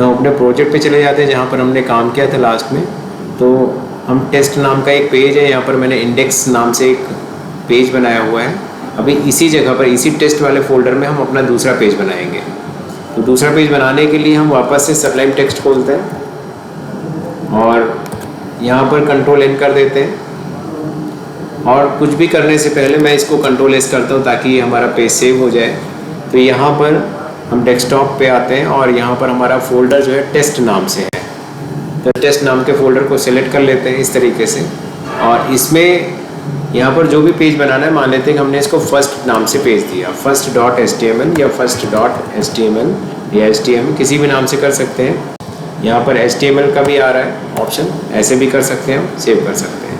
तो हम अपने प्रोजेक्ट पे चले जाते हैं जहाँ पर हमने काम किया था लास्ट में। तो हम टेस्ट नाम का एक पेज है, यहाँ पर मैंने इंडेक्स नाम से एक पेज बनाया हुआ है। अभी इसी जगह पर, इसी टेस्ट वाले फोल्डर में हम अपना दूसरा पेज बनाएंगे। तो दूसरा पेज बनाने के लिए हम वापस से सबलाइम टेक्स्ट खोलते हैं और यहाँ पर कंट्रोल एन कर देते हैं। और कुछ भी करने से पहले मैं इसको कंट्रोल एस करता हूँ ताकि ये हमारा पेज सेव हो जाए। तो यहाँ पर हम डेस्कटॉप पे आते हैं और यहाँ पर हमारा फोल्डर जो है टेस्ट नाम से है। तो टेस्ट नाम के फोल्डर को सिलेक्ट कर लेते हैं इस तरीके से। और इसमें यहाँ पर जो भी पेज बनाना है, मान लेते हैं कि हमने इसको फर्स्ट नाम से पेज दिया, first.html या first.html या html, किसी भी नाम से कर सकते हैं। यहाँ पर html का भी आ रहा है ऑप्शन, ऐसे भी कर सकते हैं, हम सेव कर सकते हैं।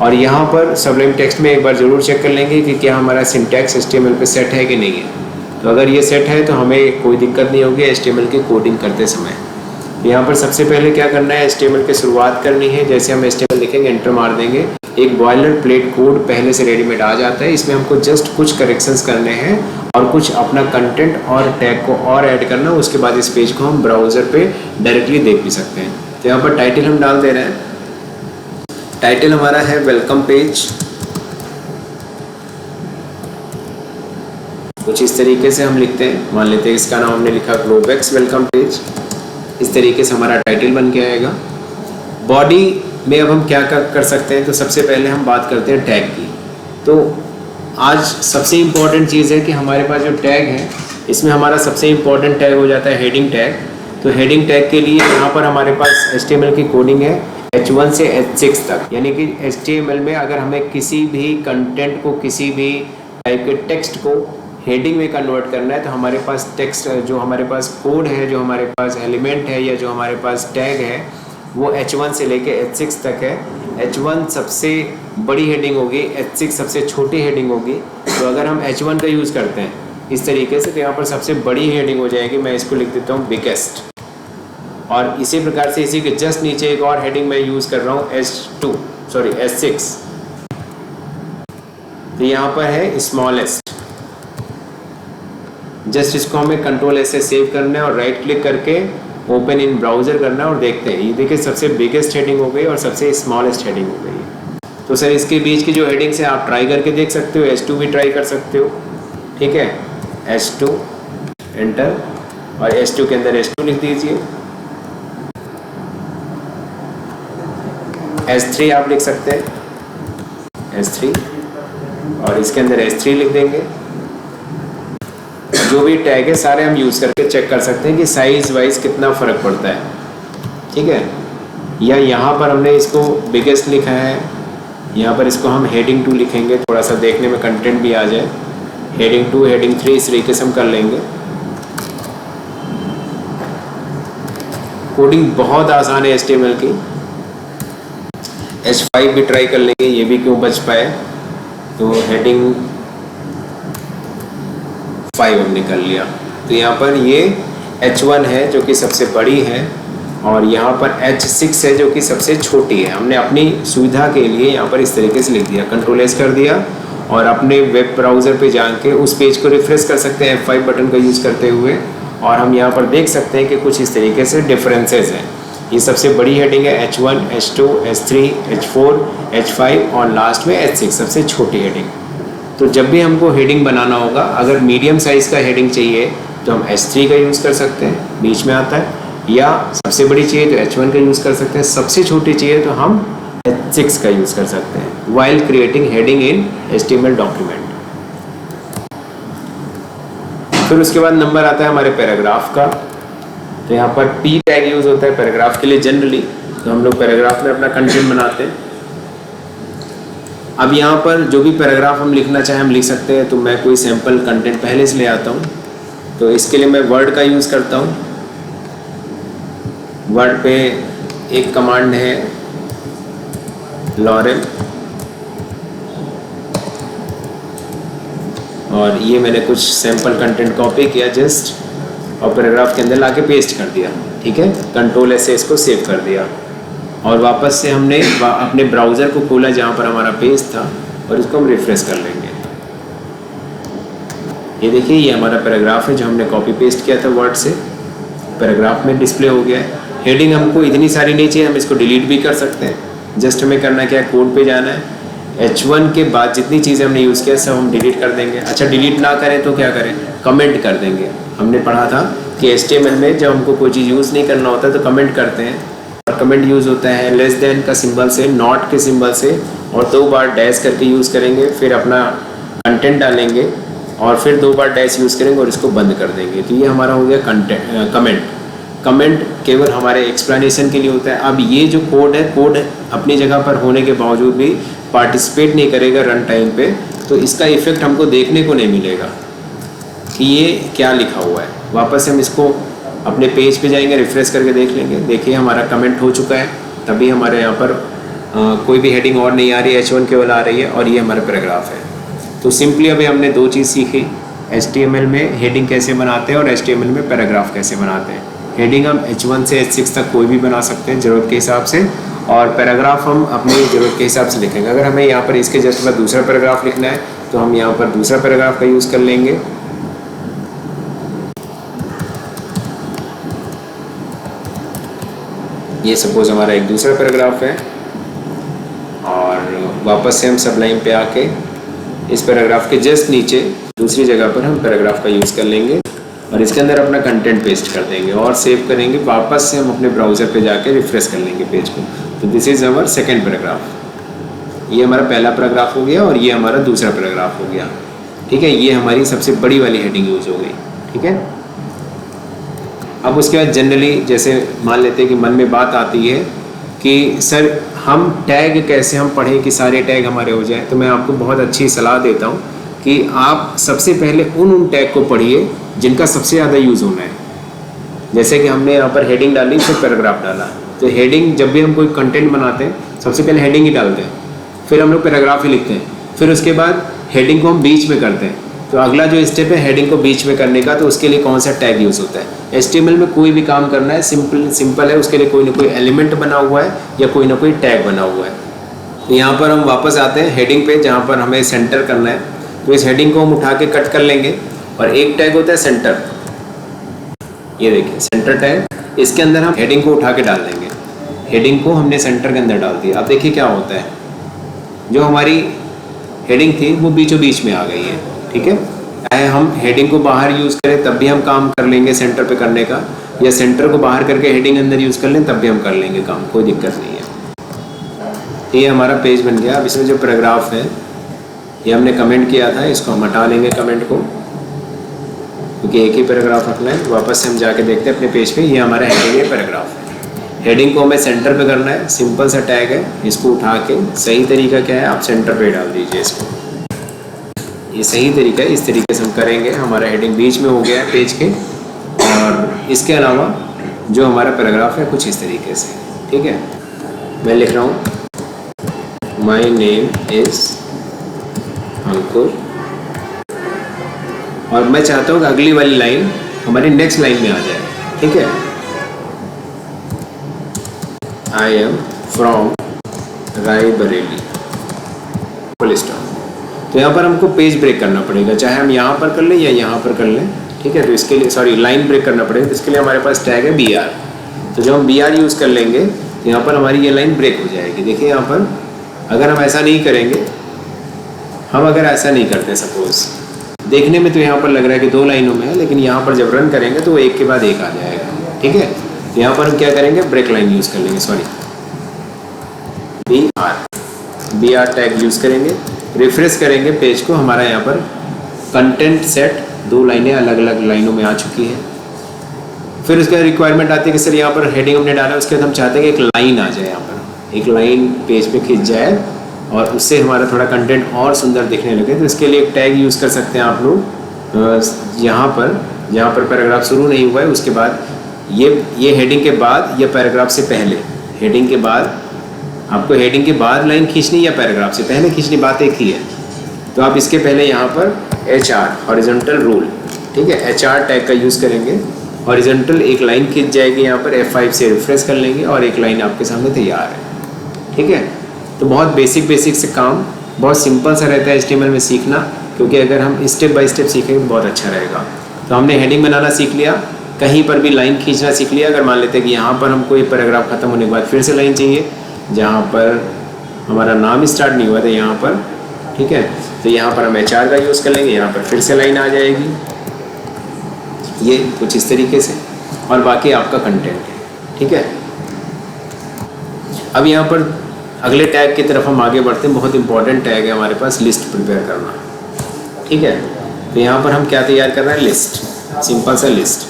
और यहाँ पर सबलाइम टेक्स्ट में एक बार ज़रूर चेक कर लेंगे कि क्या हमारा सिंटैक्स HTML पे सेट है कि नहीं है। तो अगर ये सेट है तो हमें कोई दिक्कत नहीं होगी HTML की कोडिंग करते समय। यहाँ पर सबसे पहले क्या करना है, HTML की शुरुआत करनी है। जैसे हम HTML लिखेंगे, एंटर मार देंगे, एक बॉयलर प्लेट कोड पहले से रेडीमेड आ जाता है। इसमें हमको जस्ट कुछ करेक्शंस करने हैं और कुछ अपना कंटेंट और टैग को और ऐड करना। उसके बाद इस पेज को हम ब्राउज़र पे डायरेक्टली देख भी सकते हैं। तो यहाँ पर टाइटल हम डाल दे रहे हैं। टाइटल हमारा है वेलकम पेज। कुछ इस तरीके से हम लिखते हैं, मान लेते हैं इसका नाम हमने लिखा ग्लोबेक्स वेलकम पेज। इस तरीके से हमारा टाइटल बन के आएगा। बॉडी में अब हम क्या कर सकते हैं, तो सबसे पहले हम बात करते हैं टैग की। तो आज सबसे इम्पॉर्टेंट चीज़ है कि हमारे पास जो टैग है, इसमें हमारा सबसे इम्पॉर्टेंट टैग हो जाता है हेडिंग टैग। तो हेडिंग टैग के लिए यहाँ पर हमारे पास HTML की कोडिंग है H1 से H6 तक। यानी कि HTML में अगर हमें किसी भी कंटेंट को, किसी भी टाइप के टेक्स्ट को हेडिंग में कन्वर्ट करना है, तो हमारे पास टेक्स्ट, जो हमारे पास कोड है, जो हमारे पास एलिमेंट है या जो हमारे पास टैग है, वो H1 से लेके H6 तक है। H1 सबसे बड़ी हेडिंग होगी, H6 सबसे छोटी हेडिंग होगी। तो अगर हम H1 का यूज़ करते हैं इस तरीके से, तो यहाँ पर सबसे बड़ी हेडिंग हो जाएगी। मैं इसको लिख देता हूँ बिगेस्ट। और इसी प्रकार से इसी के जस्ट नीचे एक और हेडिंग मैं यूज़ कर रहा हूँ S6। तो यहाँ पर है स्मॉलेस्ट। जस्ट इसको हमें कंट्रोल एस से सेव करना है और राइट क्लिक करके ओपन इन ब्राउज़र करना है और देखते हैं। ये देखिए सबसे बिगेस्ट हेडिंग हो गई और सबसे स्मॉलेस्ट हेडिंग हो गई। तो सर इसके बीच की जो हेडिंग्स है आप ट्राई करके देख सकते हो। S2 भी ट्राई कर सकते हो, ठीक है। S2 एंटर, और S2 के अंदर S2 लिख दीजिए। S3 आप लिख सकते हैं, S3, और इसके अंदर S3 लिख देंगे। जो भी टैग है सारे हम यूज़ करके चेक कर सकते हैं कि साइज़ वाइज कितना फ़र्क पड़ता है, ठीक है। या यहाँ पर हमने इसको बिगेस्ट लिखा है, यहाँ पर इसको हम हेडिंग 2 लिखेंगे, थोड़ा सा देखने में कंटेंट भी आ जाए। हेडिंग 2, हेडिंग 3 इस तरीके से हम कर लेंगे। कोडिंग बहुत आसान है HTML की। H5 भी ट्राई कर लेंगे, ये भी क्यों बच पाए। तो हेडिंग 5 हमने कर लिया। तो यहाँ पर ये H1 है जो कि सबसे बड़ी है, और यहाँ पर H6 है जो कि सबसे छोटी है। हमने अपनी सुविधा के लिए यहाँ पर इस तरीके से लिख दिया, कंट्रोल एस कर दिया, और अपने वेब ब्राउज़र पे जाके उस पेज को रिफ्रेश कर सकते हैं F5 बटन का यूज़ करते हुए। और हम यहाँ पर देख सकते हैं कि कुछ इस तरीके से डिफरेंसेस हैं। ये सबसे बड़ी हेडिंग है H1, H2, H3, H4, H5 और लास्ट में H6 सबसे छोटी हेडिंग। तो जब भी हमको हेडिंग बनाना होगा, अगर मीडियम साइज़ का हेडिंग चाहिए तो हम H3 का यूज़ कर सकते हैं, बीच में आता है। या सबसे बड़ी चाहिए तो H1 का यूज़ कर सकते हैं, सबसे छोटी चाहिए तो हम H6 का यूज़ कर सकते हैं वाइल क्रिएटिंग हेडिंग इन HTML डॉक्यूमेंट। फिर उसके बाद नंबर आता है हमारे पैराग्राफ का। तो यहाँ पर P टैग यूज़ होता है पैराग्राफ के लिए जनरली। तो हम लोग पैराग्राफ में अपना कंटेंट बनाते हैं। अब यहाँ पर जो भी पैराग्राफ हम लिखना चाहें हम लिख सकते हैं। तो मैं कोई सैम्पल कंटेंट पहले से ले आता हूँ। तो इसके लिए मैं वर्ड का यूज़ करता हूँ। वर्ड पे एक कमांड है लॉरेल, और ये मैंने कुछ सैम्पल कंटेंट कॉपी किया जस्ट, और पैराग्राफ के अंदर लाके पेस्ट कर दिया, ठीक है। कंट्रोल एस से इसको सेव कर दिया, और वापस से हमने अपने ब्राउज़र को खोला जहाँ पर हमारा पेज था, और इसको हम रिफ्रेश कर लेंगे। ये देखिए ये हमारा पैराग्राफ है जो हमने कॉपी पेस्ट किया था वर्ड से। पैराग्राफ में डिस्प्ले हो गया है। हेडिंग हमको इतनी सारी नहीं चाहिए, हम इसको डिलीट भी कर सकते हैं। जस्ट हमें करना क्या है, कोड पे जाना है, H1 के बाद जितनी चीज़ें हमने यूज़ किया सब हम डिलीट कर देंगे। अच्छा डिलीट ना करें तो क्या करें, कमेंट कर देंगे। हमने पढ़ा था कि HTML में जब हमको कोई चीज़ यूज़ नहीं करना होता तो कमेंट करते हैं, और कमेंट यूज़ होता है लेस देन का सिंबल से, नॉट के सिंबल से, और 2 बार डैश करके यूज़ करेंगे, फिर अपना कंटेंट डालेंगे और फिर 2 बार डैश यूज़ करेंगे और इसको बंद कर देंगे। तो ये हमारा हो गया कमेंट। कमेंट केवल हमारे एक्सप्लेनेशन के लिए होता है। अब ये जो कोड है, कोड अपनी जगह पर होने के बावजूद भी पार्टिसिपेट नहीं करेगा रन टाइम पे, तो इसका इफ़ेक्ट हमको देखने को नहीं मिलेगा कि ये क्या लिखा हुआ है। वापस हम इसको अपने पेज पे जाएंगे, रिफ्रेश करके देख लेंगे। देखिए हमारा कमेंट हो चुका है, तभी हमारे यहाँ पर कोई भी हेडिंग और नहीं आ रही है, H1 केवल आ रही है, और ये हमारा पैराग्राफ है। तो सिंपली अभी हमने 2 चीज़ सीखी, HTML में हेडिंग कैसे बनाते हैं और HTML में पैराग्राफ कैसे बनाते हैं। हेडिंग हम H1 से H6 तक कोई भी बना सकते हैं ज़रूरत के हिसाब से, और पैराग्राफ हम अपनी ज़रूरत के हिसाब से लिखेंगे। अगर हमें यहाँ पर इसके जस्ट बाद दूसरा पैराग्राफ लिखना है तो हम यहाँ पर दूसरा पैराग्राफ का यूज़ कर लेंगे। ये सपोज हमारा एक दूसरा पैराग्राफ है, और वापस से हम सबलाइन पे आके इस पैराग्राफ के जस्ट नीचे दूसरी जगह पर हम पैराग्राफ का यूज़ कर लेंगे और इसके अंदर अपना कंटेंट पेस्ट कर देंगे और सेव करेंगे। वापस से हम अपने ब्राउज़र पे जाके रिफ्रेश कर लेंगे पेज को। तो this is our second paragraph. ये हमारा पहला पैराग्राफ हो गया और ये हमारा दूसरा पैराग्राफ हो गया। ठीक है, ये हमारी सबसे बड़ी वाली हेडिंग यूज़ हो गई। ठीक है, अब उसके बाद जनरली जैसे मान लेते हैं कि मन में बात आती है कि सर हम टैग कैसे हम पढ़ें कि सारे टैग हमारे हो जाए। तो मैं आपको बहुत अच्छी सलाह देता हूँ कि आप सबसे पहले उन टैग को पढ़िए जिनका सबसे ज़्यादा यूज़ होना है। जैसे कि हमने यहाँ पर हेडिंग डाली, फिर पैराग्राफ डाला। तो हेडिंग, जब भी हम कोई कंटेंट बनाते हैं सबसे पहले हेडिंग ही डालते हैं, फिर हम लोग पैराग्राफ ही लिखते हैं, फिर उसके बाद हेडिंग को हम बीच में करते हैं। तो अगला जो स्टेप है हेडिंग को बीच में करने का, तो उसके लिए कौन सा टैग यूज़ होता है। HTML में कोई भी काम करना है सिंपल है, उसके लिए कोई ना कोई एलिमेंट बना हुआ है या कोई ना कोई टैग बना हुआ है। तो यहाँ पर हम वापस आते हैं हेडिंग पे, जहाँ पर हमें सेंटर करना है। तो इस हेडिंग को हम उठा के कट कर लेंगे, और एक टैग होता है सेंटर। ये देखिए सेंटर टैग, इसके अंदर हम हेडिंग को उठा के डाल देंगे। हेडिंग को हमने सेंटर के अंदर डाल दिया। अब देखिए क्या होता है, जो हमारी हेडिंग थी वो बीचों बीच में आ गई है। ठीक है, चाहे हम हेडिंग को बाहर यूज़ करें तब भी हम काम कर लेंगे सेंटर पे करने का, या सेंटर को बाहर करके हेडिंग अंदर यूज़ कर लें तब भी हम कर लेंगे काम, कोई दिक्कत नहीं है। ये हमारा पेज बन गया। अब इसमें जो पैराग्राफ है ये हमने कमेंट किया था, इसको हम हटा लेंगे कमेंट को, क्योंकि एक ही पैराग्राफ रखना है। वापस से हम जाके देखते हैं अपने पेज पे, ये हमारा हेडिंग है, पैराग्राफ है। हेडिंग को हमें सेंटर पे करना है, सिंपल सा टैग है। इसको उठा के सही तरीका क्या है, आप सेंटर पे डाल दीजिए इसको। ये सही तरीका है, इस तरीके से हम करेंगे। हमारा हेडिंग बीच में हो गया है पेज के, और इसके अलावा जो हमारा पैराग्राफ है कुछ इस तरीके से। ठीक है, मैं लिख रहा हूँ माई नेम इज़ अंकुर, और मैं चाहता हूँ कि अगली वाली लाइन हमारी नेक्स्ट लाइन में आ जाए। ठीक है, I am from Raebareli, full stop. तो यहाँ पर हमको पेज ब्रेक करना पड़ेगा, चाहे हम यहाँ पर कर लें या यहाँ पर कर लें। ठीक है, तो इसके लिए लाइन ब्रेक करना पड़ेगा। तो इसके लिए हमारे पास टैग है BR। तो जब हम BR यूज़ कर लेंगे तो यहाँ पर हमारी ये लाइन ब्रेक हो जाएगी। देखिए यहाँ पर अगर हम ऐसा नहीं करेंगे, हम अगर ऐसा नहीं करते, सपोज देखने में तो यहाँ पर लग रहा है कि 2 लाइनों में है, लेकिन यहाँ पर जब रन करेंगे तो वो एक के बाद एक आ जाएगा। ठीक है, तो यहाँ पर हम क्या करेंगे, ब्रेक लाइन यूज़ कर लेंगे, BR टैग यूज़ करेंगे। रिफ्रेश करेंगे पेज को, हमारा यहाँ पर कंटेंट सेट 2 लाइनें अलग अलग लाइनों में आ चुकी है। फिर उसका रिक्वायरमेंट आती है कि सर यहाँ पर हेडिंग हमने डाला, उसके बाद हम चाहते हैं कि एक लाइन आ जाए, यहाँ पर एक लाइन पेज पे खिंच जाए और उससे हमारा थोड़ा कंटेंट और सुंदर दिखने लगे। तो इसके लिए एक टैग यूज़ कर सकते हैं आप लोग। यहाँ पर जहाँ पर पैराग्राफ शुरू नहीं हुआ है उसके बाद ये हेडिंग के बाद या पैराग्राफ से पहले, हेडिंग के बाद आपको हेडिंग के बाद लाइन खींचनी या पैराग्राफ से पहले खींचनी, बात एक ही है। तो आप इसके पहले यहाँ पर HR हॉरिजॉन्टल रूल, ठीक है, HR टैग का यूज़ करेंगे। हॉरिजॉन्टल एक लाइन खींच जाएगी, यहाँ पर F5 से रिफ्रेश कर लेंगे और एक लाइन आपके सामने तैयार है। ठीक है, तो बहुत बेसिक से काम, बहुत सिंपल सा रहता है HTML में सीखना, क्योंकि अगर हम स्टेप बाय स्टेप सीखेंगे तो बहुत अच्छा रहेगा। तो हमने हेडिंग बनाना सीख लिया, कहीं पर भी लाइन खींचना सीख लिया। अगर मान लेते हैं कि यहाँ पर हमको ये पैराग्राफ ख़त्म होने के बाद फिर से लाइन चाहिए, जहाँ पर हमारा नाम स्टार्ट नहीं हुआ था यहाँ पर, ठीक है, तो यहाँ पर हम HR का यूज़ कर लेंगे, यहाँ पर फिर से लाइन आ जाएगी, ये कुछ इस तरीके से, और बाकी आपका कंटेंट है, ठीक है। अब यहाँ पर अगले टैग की तरफ हम आगे बढ़ते हैं। बहुत इंपॉर्टेंट टैग है हमारे पास, लिस्ट प्रिपेयर करना, ठीक है। तो यहाँ पर हम क्या तैयार कर रहे हैं, लिस्ट, सिंपल सा लिस्ट।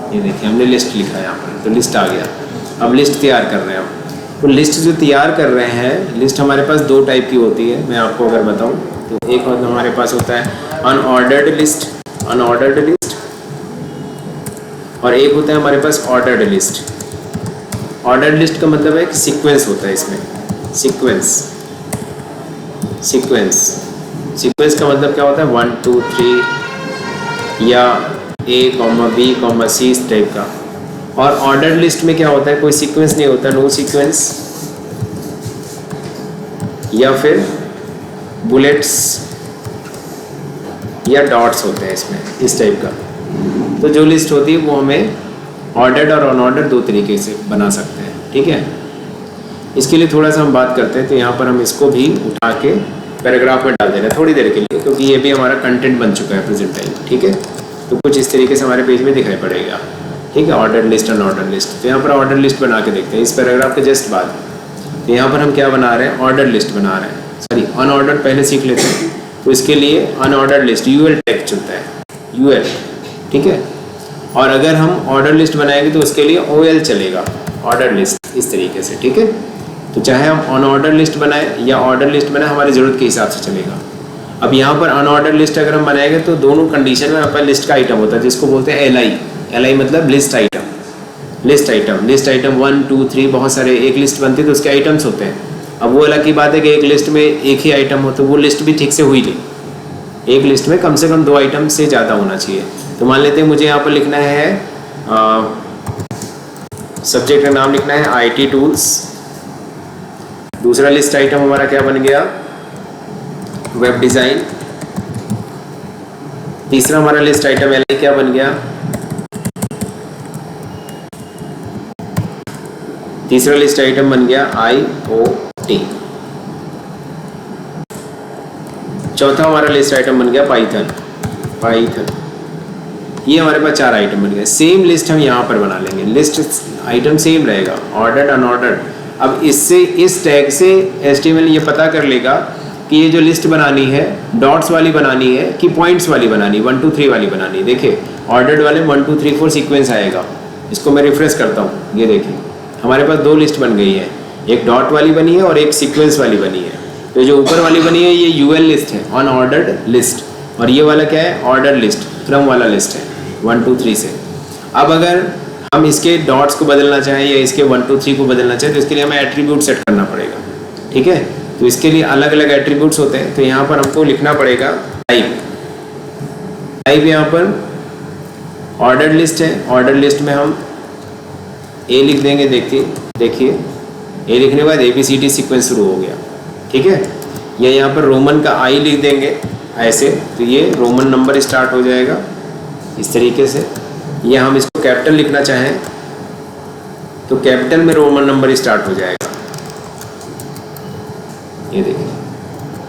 ये देखिए हमने लिस्ट लिखा है यहाँ पर, तो लिस्ट आ गया। अब लिस्ट तैयार कर रहे हैं हम। तो लिस्ट जो तैयार कर रहे हैं, लिस्ट हमारे पास 2 टाइप की होती है, मैं आपको अगर बताऊँ तो एक हमारे पास होता है अनऑर्डर्ड लिस्ट, अनऑर्डर्ड लिस्ट, और एक होता है हमारे पास ऑर्डर्ड लिस्ट। ऑर्डर्ड लिस्ट का मतलब है कि सीक्वेंस होता है इसमें, सीक्वेंस, सीक्वेंस, सीक्वेंस का मतलब क्या होता है 1 2 3 या A, B, C इस टाइप का। और ऑर्डर्ड लिस्ट में क्या होता है, कोई सीक्वेंस नहीं होता, नो सीक्वेंस, या फिर बुलेट्स या डॉट्स होते हैं इसमें, इस टाइप का। तो जो लिस्ट होती है वो हमें ऑर्डर्ड और अनऑर्डर्ड 2 तरीके से बना सकते हैं, ठीक है। इसके लिए थोड़ा सा हम बात करते हैं। तो यहाँ पर हम इसको भी उठा के पैराग्राफ में डाल दे रहे हैं थोड़ी देर के लिए, क्योंकि ये भी हमारा कंटेंट बन चुका है प्रेजेंट टाइम, ठीक है। तो कुछ इस तरीके से हमारे पेज में दिखाई पड़ेगा, ठीक है, ऑर्डर लिस्ट, अनऑर्डर लिस्ट। तो यहाँ पर ऑर्डर लिस्ट बना के देखते हैं इस पैराग्राफ के जस्ट बाद। तो यहाँ पर हम क्या बना रहे हैं, ऑर्डर लिस्ट बना रहे हैं, सॉरी अनऑर्डर पहले सीख लेते हैं। तो इसके लिए अनऑर्डर लिस्ट UL टैग चलता है, UL, ठीक है। और अगर हम ऑर्डर लिस्ट बनाएंगे तो उसके लिए OL चलेगा, ऑर्डर लिस्ट, इस तरीके से, ठीक है। तो चाहे हम अनऑर्डर लिस्ट बनाएं या ऑर्डर लिस्ट बनाएं, हमारी ज़रूरत के हिसाब से चलेगा। अब यहाँ पर अनऑर्डर लिस्ट अगर हम बनाएंगे तो दोनों कंडीशन में हमारे पास लिस्ट का आइटम होता है, जिसको बोलते हैं LI मतलब list item, list item, list item 1 2 3 बहुत सारे, एक लिस्ट बनती है तो उसके आइटम्स होते हैं। अब वो अलग की बात है कि एक लिस्ट में एक ही आइटम हो, तो वो लिस्ट भी ठीक से हुई नहीं। एक लिस्ट में कम से कम 2 आइटम से ज़्यादा होना चाहिए। तो मान लेते हैं मुझे यहाँ पर लिखना है सब्जेक्ट का नाम लिखना है IT टूल्स। दूसरा लिस्ट आइटम हमारा क्या बन गया, वेब डिज़ाइन। तीसरा हमारा लिस्ट आइटम LI क्या बन गया, तीसरा लिस्ट आइटम बन गया IoT। चौथा हमारा लिस्ट आइटम बन गया पाइथन, पाइथन। ये हमारे पास 4 आइटम बन गए। सेम लिस्ट हम यहाँ पर बना लेंगे, लिस्ट आइटम सेम रहेगा, ऑर्डर्ड अनऑर्डर्ड। अब इससे, इस टैग से HTML ये पता कर लेगा कि ये जो लिस्ट बनानी है डॉट्स वाली बनानी है कि पॉइंट्स वाली बनानी, 1 2 3 वाली बनानी। देखिए ऑर्डर्ड वाले 1 2 3 4 सीक्वेंस आएगा। इसको मैं रिफ्रेश करता हूँ, ये देखिए हमारे पास 2 लिस्ट बन गई है, एक डॉट वाली बनी है और एक सीक्वेंस वाली बनी है। तो जो ऊपर वाली बनी है ये UL लिस्ट है, अनऑर्डर्ड लिस्ट, और ये वाला क्या है, ऑर्डर लिस्ट, क्रम वाला लिस्ट है 1 2 3 से। अब अगर हम इसके डॉट्स को बदलना चाहें या इसके 1 2 3 को बदलना चाहें तो इसके लिए हमें एट्रीब्यूट सेट करना पड़ेगा, ठीक है। तो इसके लिए अलग अलग एट्रीब्यूट्स होते हैं। तो यहाँ पर हमको लिखना पड़ेगा टाइप, टाइप यहाँ पर ऑर्डर लिस्ट है, ऑर्डर लिस्ट में हम A लिख देंगे। देखिए A लिखने के बाद ABCD सीक्वेंस शुरू हो गया, ठीक है। या यहाँ पर रोमन का I लिख देंगे ऐसे, तो ये रोमन नंबर स्टार्ट हो जाएगा इस तरीके से। या हम इसको कैपिटल लिखना चाहें तो कैपिटल में रोमन नंबर स्टार्ट हो जाएगा, ये देखिए,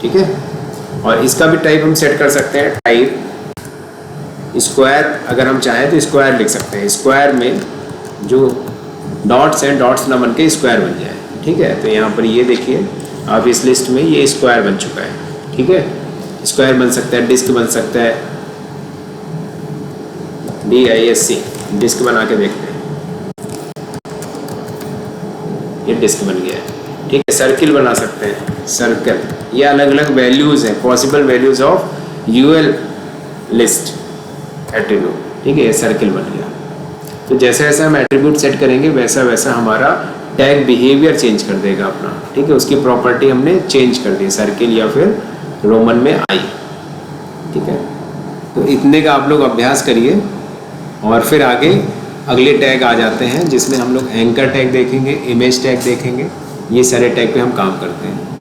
ठीक है। और इसका भी टाइप हम सेट कर सकते हैं, टाइप स्क्वायर। अगर हम चाहें तो स्क्वायर लिख सकते हैं, स्क्वायर में जो डॉट्स हैं डॉट्स ना बन के स्क्वायर बन जाए, ठीक है। तो यहाँ पर ये देखिए आप इस लिस्ट में ये स्क्वायर बन चुका है, ठीक है। स्क्वायर बन सकता है, डिस्क बन सकता है, DISC डिस्क बना के देखते हैं, ये डिस्क बन गया है, ठीक है। सर्किल बना सकते हैं, सर्कल। ये अलग अलग वैल्यूज़ हैं, possible values of UL list attribute, ठीक है। ये सर्किल बन गया। तो जैसे जैसे हम एट्रीब्यूट सेट करेंगे वैसा वैसा हमारा टैग बिहेवियर चेंज कर देगा अपना, ठीक है। उसकी प्रॉपर्टी हमने चेंज कर दी, सर्किल या फिर रोमन में I, ठीक है। तो इतने का आप लोग अभ्यास करिए और फिर आगे अगले टैग आ जाते हैं जिसमें हम लोग एंकर टैग देखेंगे, इमेज टैग देखेंगे। ये सारे टैग पे हम काम करते हैं।